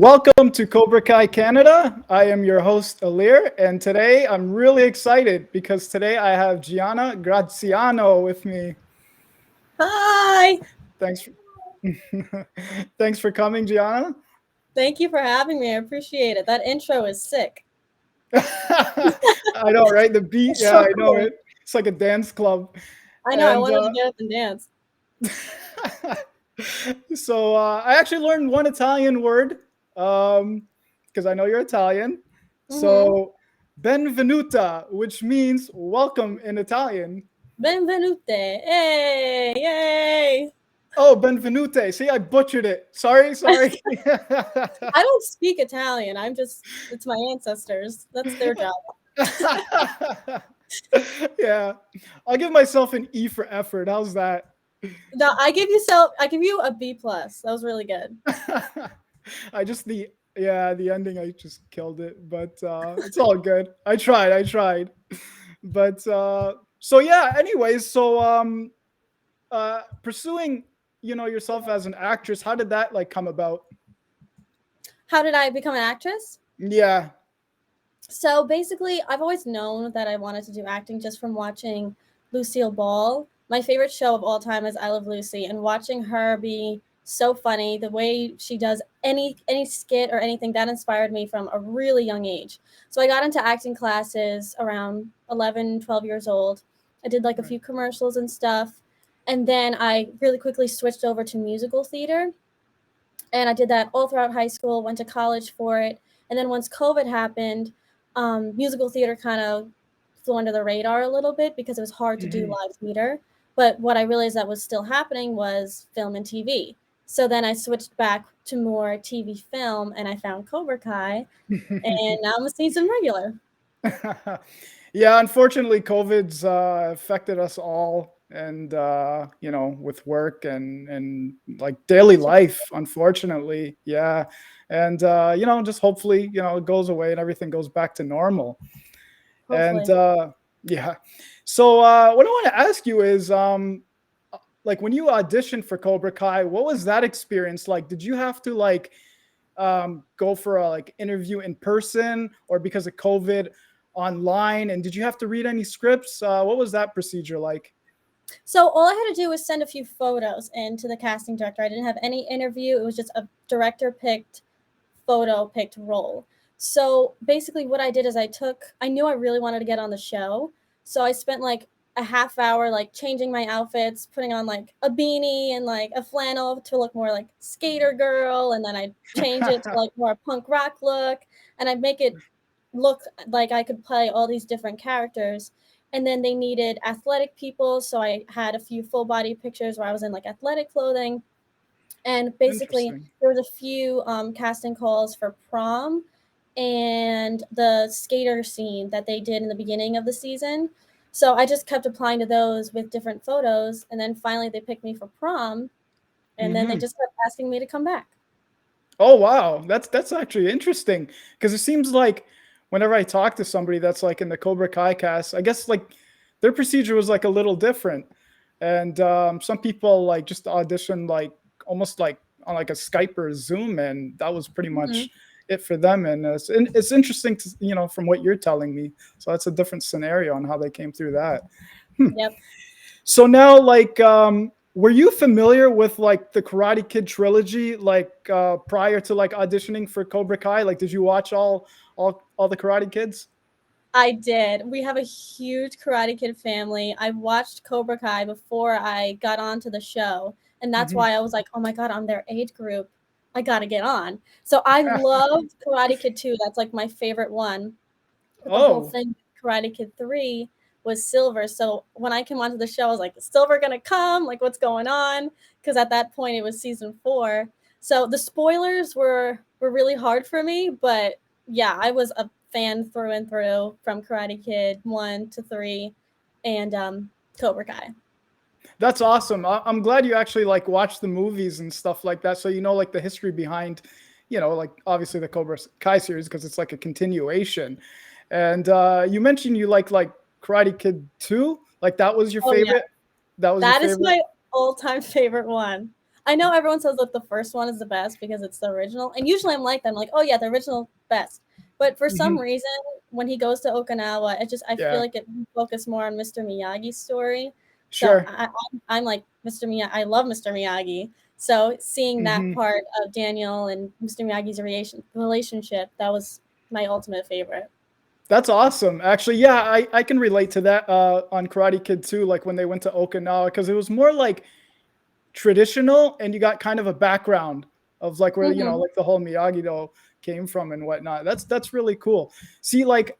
Welcome to Cobra Kai Canada. I am your host, Alir, and today I'm really excited because today I have Gianna Graziano with me. Hi. Thanks for, Thanks for coming, Gianna. Thank you for having me. I appreciate it. That intro is sick. I know, right? The beat, It's yeah, so I know cool. it. It's like a dance club. I know. I And wanted to get up and dance. I actually learned one Italian word because I know you're Italian. Mm-hmm. So, benvenuta, which means welcome in Italian. Benvenute. Hey, yay. Oh, benvenute. See, I butchered it. Sorry. I don't speak Italian. It's my ancestors. That's their job. Yeah. I'll give myself an E for effort. How's that? No, I give you a B plus. That was really good. I just the ending I just killed it, but it's all good. I tried. But so yeah, anyways, pursuing yourself as an actress, how did that like come about? How did I become an actress? Yeah. So basically, I've always known that I wanted to do acting just from watching Lucille Ball. My favorite show of all time is I Love Lucy, and watching her be so funny, the way she does any skit or anything that inspired me from a really young age. So I got into acting classes around 11, 12 years old. I did like a Right. few commercials and stuff, and then I really quickly switched over to musical theater, and I did that all throughout high school, went to college for it. And then once COVID happened, musical theater kind of flew under the radar a little bit because it was hard to do Mhm. live theater. But what I realized that was still happening was film and TV. So then I switched back to more TV film and I found Cobra Kai, and now I'm a season regular. Yeah, unfortunately, COVID's affected us all, and with work and like daily life. Unfortunately, yeah, and just hopefully, it goes away and everything goes back to normal. And Hopefully. yeah, so what I want to ask you is, like when you auditioned for Cobra Kai, what was that experience like? Did you have to like go for a like interview in person, or because of COVID online? And did you have to read any scripts? What was that procedure like? So all I had to do was send a few photos in to the casting director. I didn't have any interview. It was just a director picked photo picked role. So basically, what I did is I knew I really wanted to get on the show. So I spent like a half hour like changing my outfits, putting on like a beanie and like a flannel to look more like skater girl. And then I'd change it to like more punk rock look. And I'd make it look like I could play all these different characters. And then they needed athletic people. So I had a few full body pictures where I was in like athletic clothing, and basically Interesting. there was a few casting calls for prom and the skater scene that they did in the beginning of the season. So I just kept applying to those with different photos, and then finally they picked me for prom, and then they Hmm. just kept asking me to come back. Oh wow, that's actually interesting, because it seems like whenever I talk to somebody that's like in the Cobra Kai cast, I guess like their procedure was like a little different, and some people like just audition like almost like on like a Skype or a Zoom, and that was pretty Hmm. much it for them. And it's interesting to from what you're telling me. So that's a different scenario on how they came through that. Hmm. Yep. So now, like, were you familiar with like the Karate Kid trilogy, like prior to like auditioning for Cobra Kai? Like, did you watch all the Karate Kids? I did. We have a huge Karate Kid family. I watched Cobra Kai before I got onto the show, and that's Hmm. why I was like, "Oh my god, I'm their age group. I got to get on." So I loved Karate Kid 2. That's like my favorite one. But the whole Oh, thing Karate Kid 3 was Silver. So when I came onto the show, I was like, "Is Silver going to come? Like what's going on?" Because at that point it was season 4. So the spoilers were really hard for me, but yeah, I was a fan through and through from Karate Kid 1 to 3 and Cobra Kai. that's awesome. I'm glad you actually like watch the movies and stuff like that, so you know like the history behind, like obviously the Cobra Kai series, because it's like a continuation. And you mentioned you like Karate Kid 2. Like that was your Oh yeah, favorite. That was your that is favorite. my all-time favorite one. I know everyone says that the first one is the best because it's the original, and usually I'm like that. I'm like, oh yeah, the original best. But for some Hmm. reason, when he goes to Okinawa, I feel Yeah, like it focused more on Mr. Miyagi's story. So sure. I'm like Mr. Miyagi. I love Mr. Miyagi. So seeing that Hmm. part of Daniel and Mr. Miyagi's relationship, that was my ultimate favorite. That's awesome. Actually, yeah, I can relate to that on Karate Kid too. Like when they went to Okinawa, because it was more like traditional, and you got kind of a background of like where Hmm. like the whole Miyagi Do came from and whatnot. That's really cool. See, like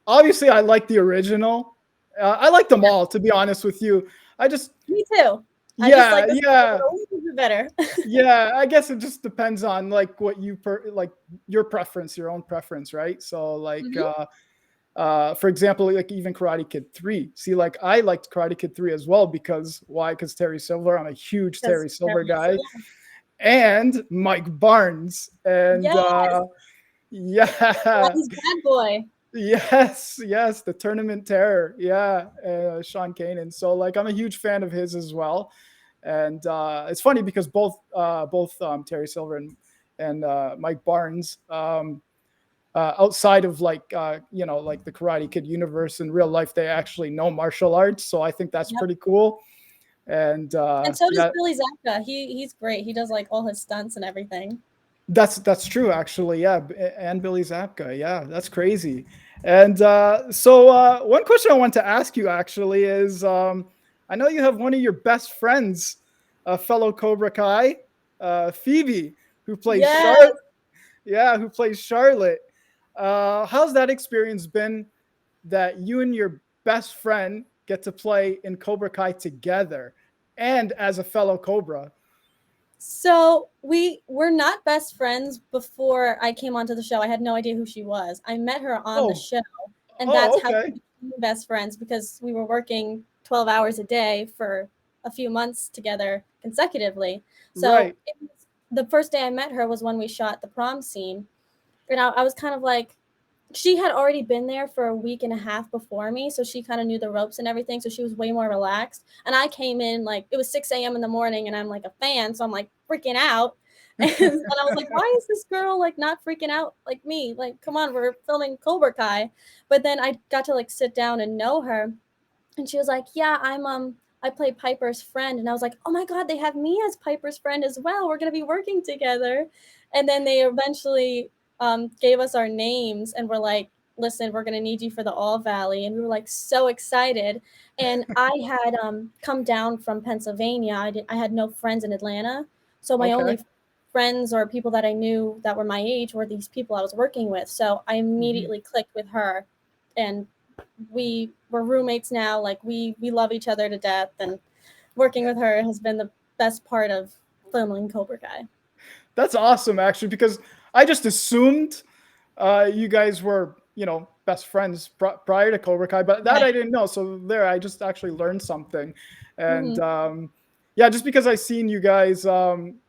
obviously, I like the original. I like them Yeah, all, to be honest with you. I just me too. I just yeah, like this yeah. a little bit better. Yeah, I guess it just depends on like what you like your preference, your own preference, right? So like Hmm. for example, like even Karate Kid 3. See, like I liked Karate Kid 3 as well because why? Because Terry Silver, I'm a huge Because Terry Silver guy, and Mike Barnes. And yes, yeah, Roddy's bad boy. yes, yes, the tournament terror. Yeah, Sean Kanan. So like I'm a huge fan of his as well. And it's funny because both Terry Silver and Mike Barnes, outside of like like the Karate Kid universe in real life, they actually know martial arts. So I think that's Yep. pretty cool. And And so does yeah, Billy Zabka. He's great. He does like all his stunts and everything. that's true actually. Yeah, and Billy Zabka. Yeah, that's crazy. And so one question I want to ask you actually is, I know you have one of your best friends, a fellow Cobra Kai, Phoebe, who plays Yes. Charlotte. Yeah, who plays Charlotte. How's that experience been that you and your best friend get to play in Cobra Kai together and as a fellow Cobra? So we were not best friends before I came onto the show. I had no idea who she was. I met her on the Oh, show, and that's oh, how okay. we became best friends because we were working 12 hours a day for a few months together consecutively. So Right. the first day I met her was when we shot the prom scene. And I was kind of like, she had already been there for a week and a half before me, so she kind of knew the ropes and everything, so she was way more relaxed. And I came in like it was 6 a.m. in the morning, and I'm like a fan, so I'm like freaking out. And I was like, why is this girl like not freaking out like me? Like, come on, we're filming Cobra Kai. But then I got to like sit down and know her, and she was like, yeah, I play Piper's friend. And I was like, oh my God, they have me as Piper's friend as well. We're going to be working together. And then they eventually gave us our names and were like, listen, we're going to need you for the All Valley. And we were like so excited. And I had come down from Pennsylvania. I had no friends in Atlanta. So my Okay. only friends or people that I knew that were my age were these people I was working with. So I Mhm. immediately clicked with her, and we're roommates now. Like we love each other to death, and working with her has been the best part of filming Cobra Kai. That's awesome, actually, because I just assumed you guys were, best friends prior to Cobra Kai, but that I Right. didn't know. So there, I just actually learned something. And Hmm. yeah, just because I seen you guys,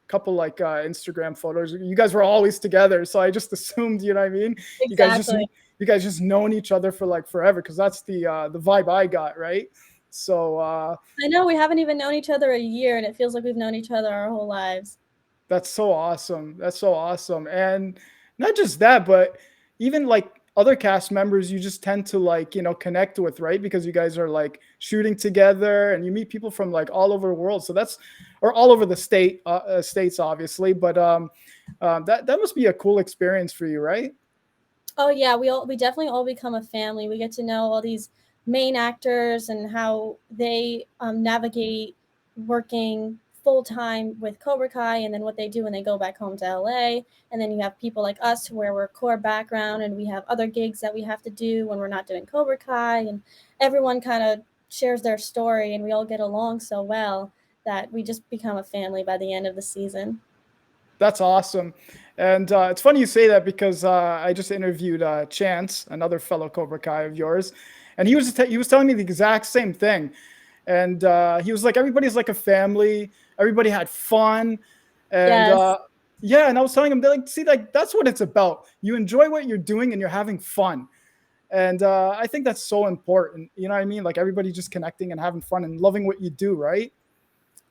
couple like Instagram photos, you guys were always together. So I just assumed, you know what I mean? You guys just Exactly. you guys just known each other for like forever, because that's the vibe I got, right? So I know we haven't even known each other a year, and it feels like we've known each other our whole lives. that's so awesome. That's so awesome. And not just that, but even like other cast members you just tend to like, connect with, right? Because you guys are like shooting together and you meet people from like all over the world. So that's or all over the states obviously, but that must be a cool experience for you, right? Oh yeah, we definitely all become a family. We get to know all these main actors and how they navigate working full time with Cobra Kai, and then what they do when they go back home to LA. And then you have people like us where we're core background, and we have other gigs that we have to do when we're not doing Cobra Kai, and everyone kind of shares their story, and we all get along so well that we just become a family by the end of the season. That's awesome. And it's funny you say that because I just interviewed Chance, another fellow Cobra Kai of yours, and he was telling me the exact same thing. And he was like, everybody's like a family. Everybody had fun, and Yes. yeah. And I was telling him, they're like, see, like that's what it's about. You enjoy what you're doing, and you're having fun. And I think that's so important. You know what I mean? Like everybody just connecting and having fun and loving what you do, right?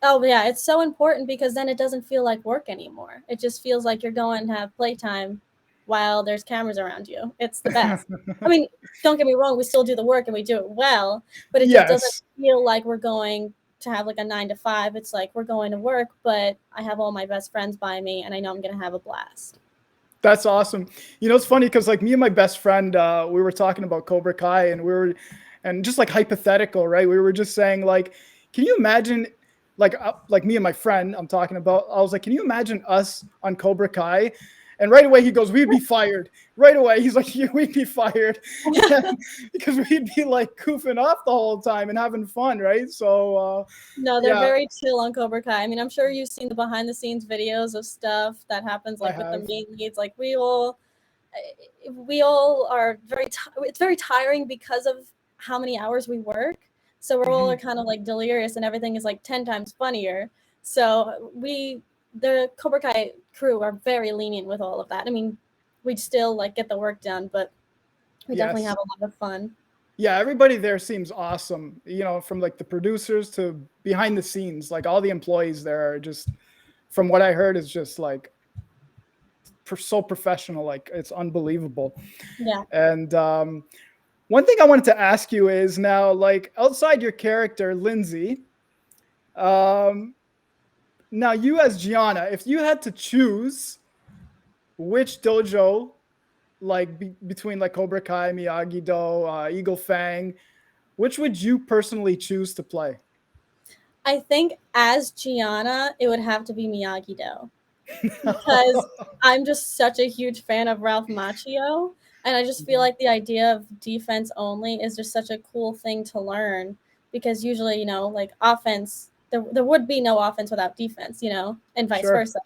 Oh yeah, it's so important because then it doesn't feel like work anymore. It just feels like you're going to have playtime while there's cameras around you. It's the best. I mean, don't get me wrong, we still do the work and we do it well, but it just doesn't Yes. feel like we're going to have like a 9 to 5. It's like we're going to work, but I have all my best friends by me and I know I'm going to have a blast. That's awesome. You know, it's funny because like me and my best friend, we were talking about Cobra Kai, and and just like hypothetical, right? We were just saying like, can you imagine, like me and my friend, I'm talking about. I was like, can you imagine us on Cobra Kai? And right away he goes, we'd be fired. Right away he's like, yeah, we'd be fired, because we'd be like goofing off the whole time and having fun, right? So No, they're yeah, very chill on Cobra Kai. I mean, I'm sure you've seen the behind the scenes videos of stuff that happens I like with the have. main leads. Like we all are it's very tiring because of how many hours we work. So we're all Mhm. are kind of like delirious and everything is like 10 times funnier. So the Cobra Kai crew are very lenient with all of that. I mean, we still like get the work done, but we definitely Yes. have a lot of fun. Yeah, everybody there seems awesome. You know, from like the producers to behind the scenes, like all the employees there are just, from what I heard, is just like so professional. Like it's unbelievable. Yeah. And one thing I wanted to ask you is now, like outside your character, Lindsey, um, now you as Gianna, if you had to choose which dojo, like between like Cobra Kai, Miyagi Do, Eagle Fang, which would you personally choose to play? I think as Gianna, it would have to be Miyagi Do because I'm just such a huge fan of Ralph Macchio. And I just feel like the idea of defense only is just such a cool thing to learn because usually, like offense, there would be no offense without defense, and vice Sure. versa.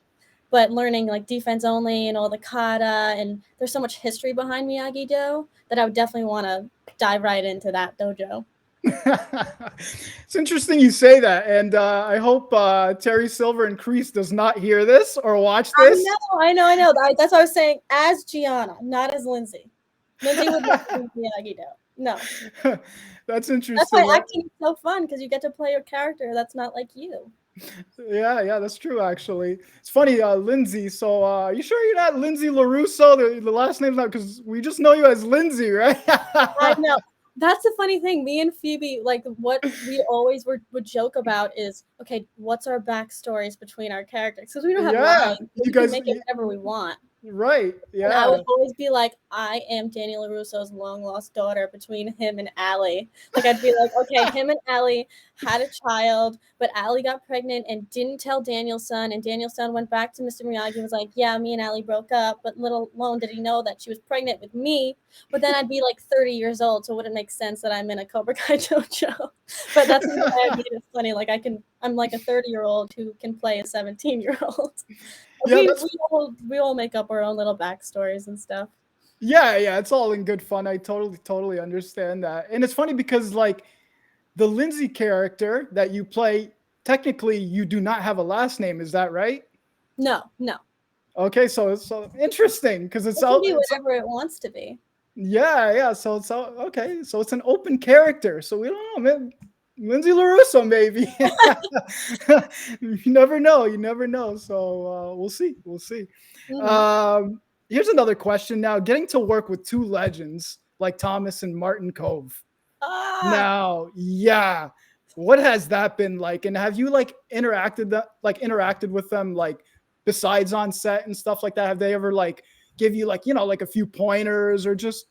But learning like defense only and all the kata, and there's so much history behind Miyagi Do that I would definitely want to dive right into that dojo. It's interesting you say that, and I hope Terry Silver and Kreese does not hear this or watch I this. know, I know, I know. That's what I was saying. As Gianna, not as Lindsey. Lindsey would not be Miyagi Do. No, That's that's why interesting. acting is so fun because you get to play a character that's not like you. Yeah, yeah, that's true. Actually, it's funny, Lindsey. So, you sure you're not Lindsey Larusso? The last name's not, because we just know you as Lindsey, right? I know. That's the funny thing. Me and Phoebe, like, what we always would joke about is, okay, what's our backstories between our characters? Because we don't have Yeah, lines, so you we can guys, make it whatever we want. right? And I would Yeah. always be like, I am Daniel LaRusso's long lost daughter between him and Allie. Like, I'd be like, okay, him and Allie had a child, but Allie got pregnant and didn't tell Daniel's son. And Daniel's son went back to Mr. Miyagi and was like, yeah, me and Allie broke up. But little alone did he know that she was pregnant with me. But then I'd be like 30 years old, so it wouldn't make sense that I'm in a Cobra Kai dojo. But that's why I made it funny. Like, I'm like a 30-year-old who can play a 17-year-old. Yeah, We that's we all make up our own little backstories and stuff. yeah, yeah. It's all in good fun. I totally understand that, and it's funny because like the Lindsay character that you play, technically you do not have a last name. Is that right? No, no. Okay, so it's so interesting because It can be whatever it wants to be. yeah, yeah. So it's okay. So it's an open character. So we don't know, man. Lindsay Larusso, maybe. You never know. You never know. So we'll see. We'll see. Hmm. Here's another question. Now, getting to work with two legends like Thomas and Martin Cove. Ah, Now, yeah, what has that been like? And have you like interacted with them like besides on set and stuff like that? Have they ever like give you like like a few pointers, or just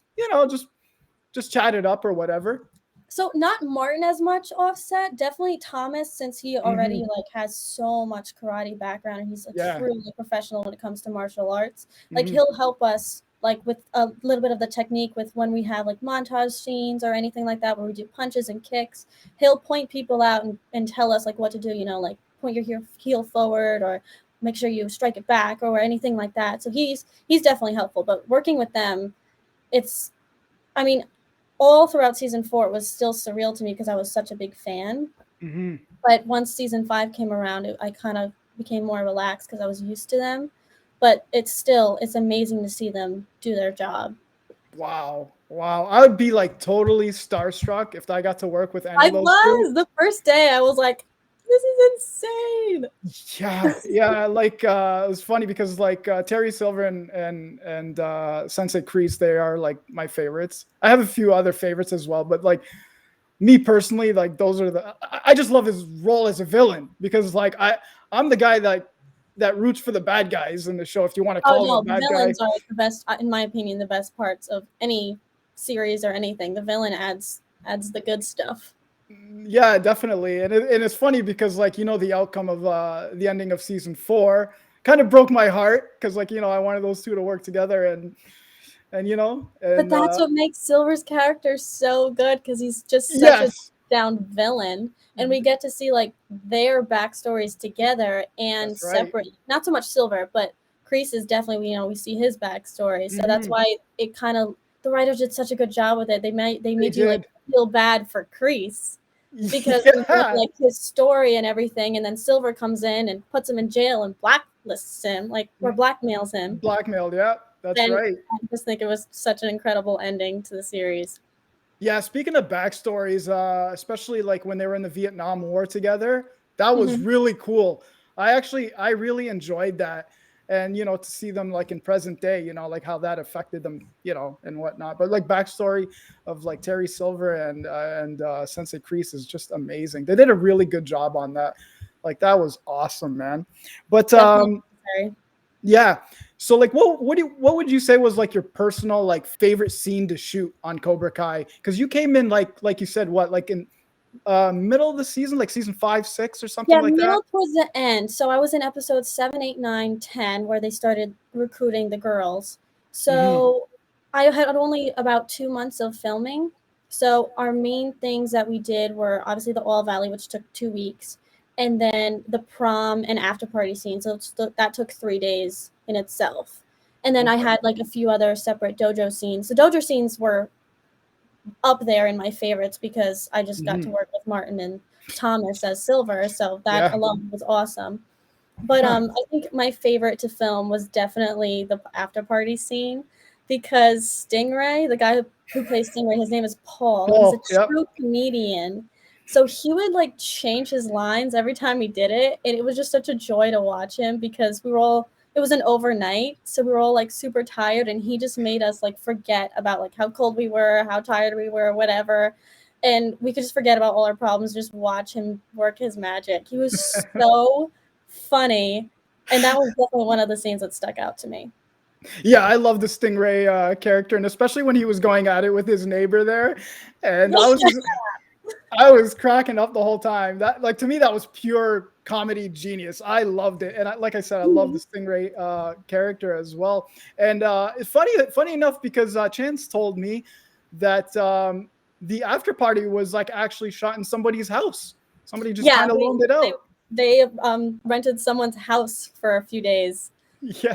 just chat it up or whatever? so not Martin as much offset. Definitely Thomas, since he already Hmm. like has so much karate background and he's a Yeah. truly professional when it comes to martial arts. Like Hmm. he'll help us like with a little bit of the technique with when we have like montage scenes or anything like that where we do punches and kicks. He'll point people out and tell us like what to do. Like point your heel forward or make sure you strike it back or anything like that. So he's definitely helpful. But working with them, it's I mean, all throughout season 4, it was still surreal to me because I was such a big fan. Hmm. But once season 5 came around, I kind of became more relaxed because I was used to them. But it's amazing to see them do their job. Wow. Wow. I would be like totally starstruck if I got to work with any I of those two. was the first day. I was like, This is insane. Yeah, like it was funny because like Terry Silver and Sensei Kreese, they are like my favorites. I have a few other favorites as well, but like me personally, like those are I just love his role as a villain because like I'm the guy that roots for the bad guys in the show, if you want to Oh call him a no, bad guy. villains are like the best, in my opinion, the best parts of any series or anything. The villain adds the good stuff. Yeah, definitely. And it's funny because like, the outcome of the ending of season 4 kind of broke my heart because like, I wanted those two to work together and But that's what makes Silver's character so good because he's just such a yes, down villain, and we get to see like their backstories together and that's right. separate. Not so much Silver, but Kreese is definitely, we see his backstory, so that's Hmm. why it kind of, the writers did such a good job with it. They They made you like did. feel bad for Kreese because we know Yeah. like his story and everything, and then Silver comes in and puts him in jail and blacklists him, like, or blackmails him. Blackmailed, yeah, that's And right. I just think it was such an incredible ending to the series. Yeah, speaking of backstories, especially like when they were in the Vietnam War together, that was Mhm. really cool. I really enjoyed that. And to see them like in present day, like how that affected them, and whatnot. But like backstory of like Terry Silver and Sensei Kreese is just amazing. They did a really good job on that. Like that was awesome, man. But Definitely necessary. yeah. So like what would you say was like your personal like favorite scene to shoot on Cobra Kai? Because you came in like you said, what, like in middle of the season, like season 5, 6 or something Yeah, like that? middle towards the end. So I was in episodes 7, 8, 9, 10, where they started recruiting the girls. Hmm. So I had only about 2 months of filming. So our main things that we did were obviously the All Valley, which took 2 weeks, and then the prom and after party scene. So that took 3 days in itself. And then I Okay. had like a few other separate dojo scenes. The dojo scenes were up there in my favorites because I just got to Hmm. work with Martin and Thomas as Silver, so that Yeah. alone was awesome. But I think my favorite to film was definitely the after party scene because Stingray, the guy who plays Stingray, his name is Paul. He's a Paul. Yep. true comedian. So he would like change his lines every time he did it, and it was just such a joy to watch him because we were all, it was an overnight, so we were all like super tired, and he just made us like forget about like how cold we were, how tired we were, whatever. And we could just forget about all our problems, just watch him work his magic. He was so funny, and that was definitely one of the scenes that stuck out to me. Yeah, I love the Stingray character, and especially when he was going at it with his neighbor there, and I was cracking up the whole time. That, like, to me, that was pure comedy genius. I loved it, and like I said, I love the Stingray character as well. And it's funny enough because Chance told me that the after party was like actually shot in somebody's house. Somebody just Yeah, kind of loaned it they out. they rented someone's house for a few days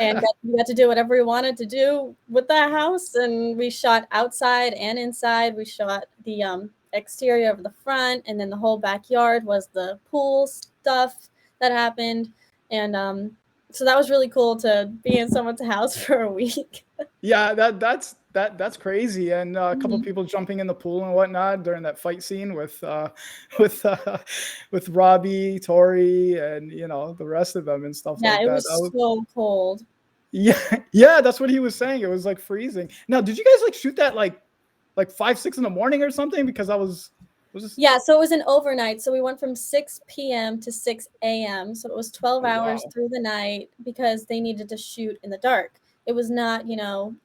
and Yeah. we got to do whatever we wanted to do with that house. And we shot outside and inside. We shot the exterior of the front, and then the whole backyard was the pool stuff that happened. And so that was really cool to be in someone's house for a week. Yeah, that's crazy, and a couple of Mhm. people jumping in the pool and whatnot during that fight scene with with with Robby, Tory, and the rest of them and stuff Yeah, like it that. was so cold. Yeah, yeah, that's what he was saying. It was like freezing. Now, did you guys like shoot that like 5, 6 in the morning or something? Because I was just Yeah, so it was an overnight. So we went from 6 p.m. to 6 a.m. So it was 12 oh hours wow. through the night because they needed to shoot in the dark. It was not,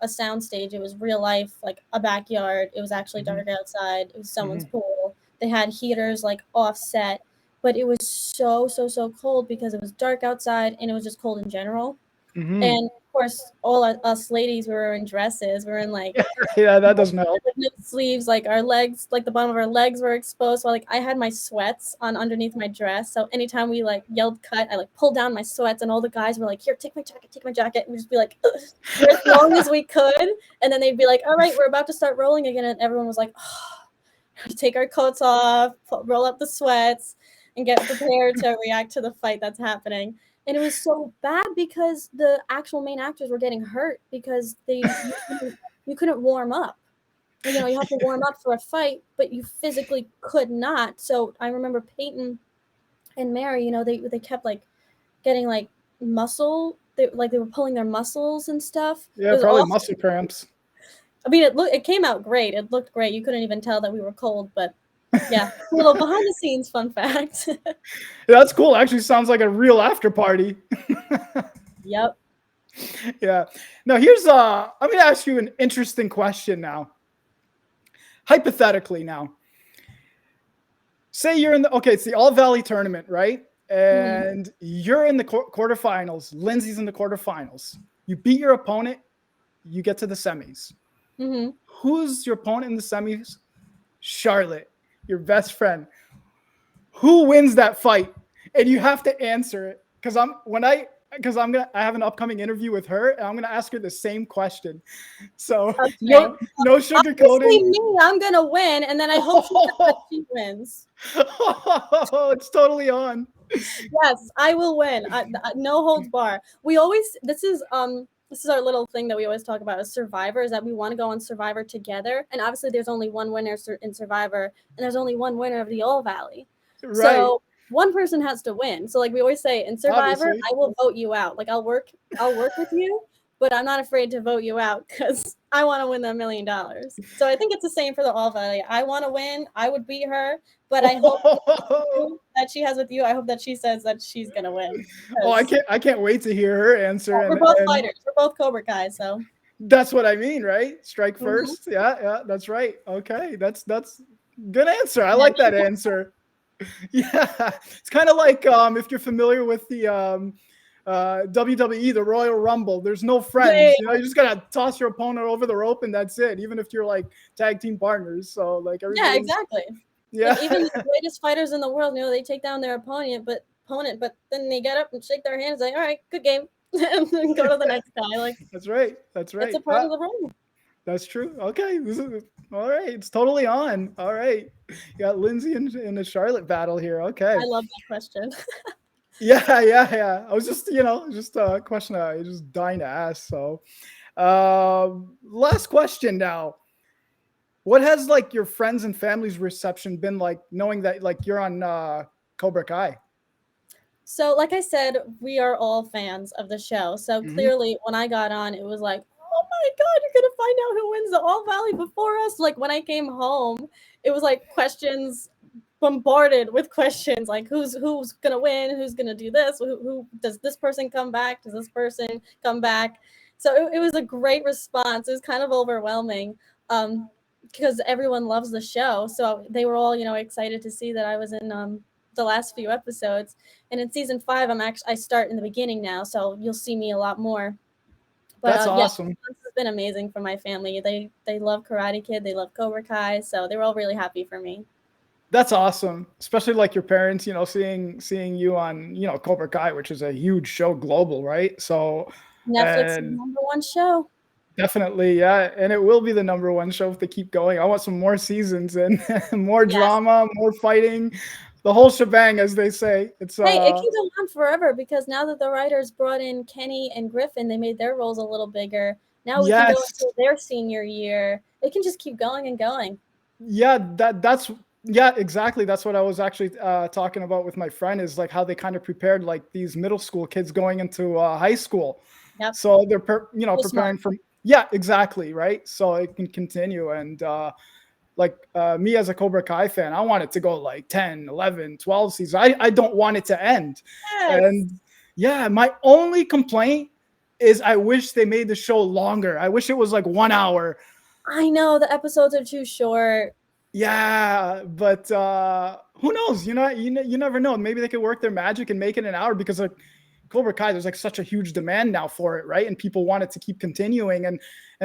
a sound stage. It was real life, like a backyard. It was actually Hmm. dark outside. It was someone's Hmm. pool. They had heaters like offset, but it was so, so, so cold because it was dark outside and it was just cold in general. Hmm. And of course, all us ladies were in dresses. We were in like Yeah, that doesn't help. no sleeves, like our legs, like the bottom of our legs were exposed. So like I had my sweats on underneath my dress. So anytime we like yelled cut, I like pulled down my sweats, and all the guys were like, "Here, take my jacket, take my jacket." And we'd just be like, ugh, for as long as we could, and then they'd be like, "All right, we're about to start rolling again," and everyone was like, oh, take our coats off, roll up the sweats, and get prepared to react to the fight that's happening. And it was so bad because the actual main actors were getting hurt because you couldn't warm up. You have to warm up for a fight, but you physically could not. So I remember Peyton and Mary, they kept like getting like muscle, they were pulling their muscles and stuff. It Yeah, was probably awful. muscle cramps. I mean, it came out great. It looked great. You couldn't even tell that we were cold, but yeah, a little behind the scenes fun fact. Yeah, that's cool. Actually, sounds like a real after party. Yep. Yeah. Now here's I'm gonna ask you an interesting question now. Hypothetically now. Say you're in it's the All Valley tournament, right? Mm-hmm. And you're in the quarterfinals. Lindsey's in the quarterfinals. You beat your opponent, you get to the semis. Mm-hmm. Who's your opponent in the semis? Charlotte, your best friend. Who wins that fight? And you have to answer it because I have an upcoming interview with her and I'm gonna ask her the same question. So Okay. no Obviously, sugarcoating. me, I'm gonna win, and then I hope she says that she wins. It's totally on. Yes, I will win. No holds bar. We always this is our little thing that we always talk about as Survivor, is that we want to go on Survivor together. And obviously there's only one winner in Survivor, and there's only one winner of the All Valley. Right. So one person has to win. So like we always say in Survivor, Obviously. I will vote you out. Like I'll work with you, but I'm not afraid to vote you out because I want to win $1 million. So I think it's the same for the All Valley. I want to win. I would beat her, but I hope that she has with you. I hope that she says that she's gonna win. Oh, I can't wait to hear her answer. We're both fighters. We're both Cobra Kai, so That's what I mean, right? Strike Mhm. first. Yeah, that's right. Okay, that's good answer. I Yeah, like that answer. Yeah, it's kind of like if you're familiar with the WWE, the Royal Rumble. There's no friends. You just gotta toss your opponent over the rope, and that's it. Even if you're like tag team partners, so like yeah, everybody's exactly. yeah. Like even the greatest fighters in the world, they take down their opponent, but then they get up and shake their hands like, all right, good game, and then go to the next guy. Like That's right. That's it's right. a part of the role. That's true. Okay, this is all right. It's totally on. All right, you got Lindsey in the Charlotte battle here. Okay. I love that question. Yeah. I was just, just a question I just dying to ask. So, last question now. What has like your friends and family's reception been like, knowing that like you're on Cobra Kai? So, like I said, we are all fans of the show. So Mhm. clearly, when I got on, it was like, oh my God, you're gonna find out who wins the All Valley before us. Like when I came home, it was like questions bombarded with questions like who's gonna win, who's gonna do this, who does this person come back, does this person come back? So it was a great response. It was kind of overwhelming because everyone loves the show, so they were all excited to see that I was in the last few episodes. And in season 5, I start in the beginning now, so you'll see me a lot more. But That's yeah, awesome. this has been amazing for my family. They love Karate Kid, they love Cobra Kai, so they were all really happy for me. That's awesome, especially like your parents, seeing you on, Cobra Kai, which is a huge show global, right? So, Netflix's and #1 show. definitely, yeah, and it will be the #1 show if they keep going. I want some more seasons and more Yes. drama, more fighting, the whole shebang, as they say. It's Hey, it can go on forever because now that the writers brought in Kenny and Griffin, they made their roles a little bigger. Now we can go yes, into their senior year. It can just keep going and going. yeah, that's yeah, exactly. That's what I was actually talking about with my friend, is like how they kind of prepared like these middle school kids going into high school. Yep. So they're So preparing smart. for, yeah, exactly, right? So it can continue. And like me as a Cobra Kai fan, I want it to go like 10, 11, 12 seasons. I don't want it to end. Yes. And yeah, my only complaint is I wish they made the show longer. I wish it was like 1 hour. I know the episodes are too short. Yeah, but who knows? You never know. Maybe they could work their magic and make it an hour, because like Cobra Kai, there's like such a huge demand now for it, right? And people want it to keep continuing, and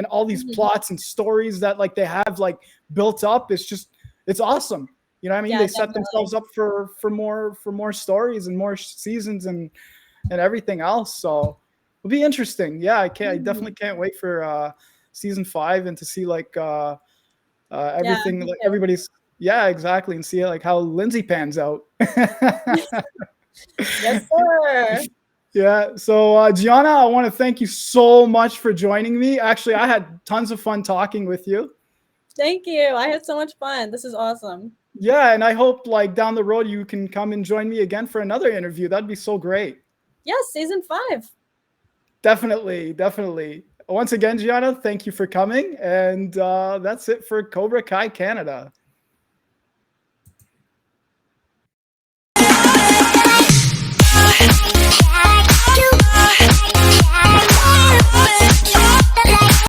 all these Mhm. plots and stories that like they have like built up. It's awesome. You know what I mean? Yeah, They set definitely. themselves up for more stories and more seasons and everything else. So it'll be interesting. Yeah, I Mhm. definitely can't wait for season 5 and to see like Yeah, everything, me like too. everybody's, yeah, exactly, and see like how Lindsey pans out. Yes, sir. Yeah. So Gianna, I want to thank you so much for joining me. Actually, I had tons of fun talking with you. Thank you. I had so much fun. This is awesome. Yeah, and I hope like down the road you can come and join me again for another interview. That'd be so great. Yes, season 5. Definitely, definitely. Once again, Gianna, thank you for coming. And that's it for Cobra Kai Canada.